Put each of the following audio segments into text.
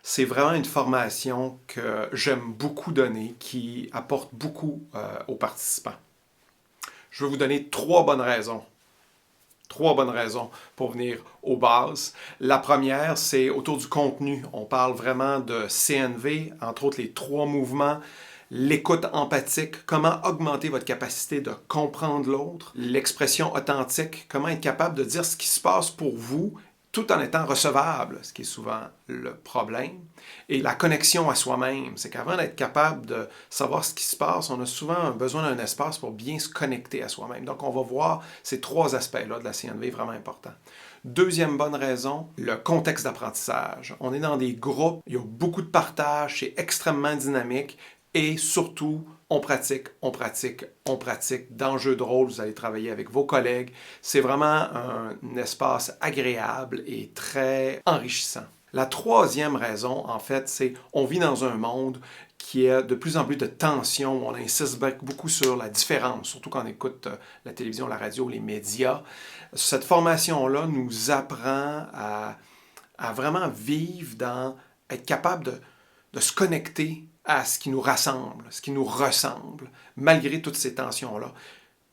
C'est vraiment une formation que j'aime beaucoup donner, qui apporte beaucoup aux participants. Je vais vous donner trois bonnes raisons. Trois bonnes raisons pour venir aux bases. La première, c'est autour du contenu. On parle vraiment de CNV, entre autres les trois mouvements, l'écoute empathique, comment augmenter votre capacité de comprendre l'autre, l'expression authentique, comment être capable de dire ce qui se passe pour vous tout en étant recevable, ce qui est souvent le problème, et la connexion à soi-même. C'est qu'avant d'être capable de savoir ce qui se passe, on a souvent besoin d'un espace pour bien se connecter à soi-même. Donc, on va voir ces trois aspects-là de la CNV vraiment importants. Deuxième bonne raison, le contexte d'apprentissage. On est dans des groupes, il y a beaucoup de partage, c'est extrêmement dynamique et surtout, on pratique, on pratique, on pratique. Dans le jeu de rôle, vous allez travailler avec vos collègues. C'est vraiment un espace agréable et très enrichissant. La troisième raison, en fait, c'est on vit dans un monde qui a de plus en plus de tensions. On insiste beaucoup sur la différence, surtout quand on écoute la télévision, la radio, les médias. Cette formation-là nous apprend à vraiment vivre dans, être capable de se connecter à ce qui nous rassemble, ce qui nous ressemble, malgré toutes ces tensions-là.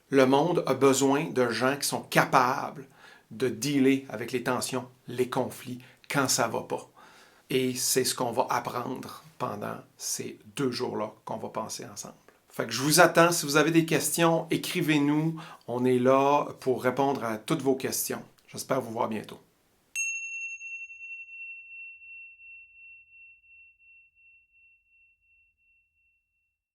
Le monde a besoin de gens qui sont capables de dealer avec les tensions, les conflits, quand ça ne va pas. Et c'est ce qu'on va apprendre pendant ces 2 jours-là qu'on va penser ensemble. Fait que je vous attends. Si vous avez des questions, écrivez-nous. On est là pour répondre à toutes vos questions. J'espère vous voir bientôt.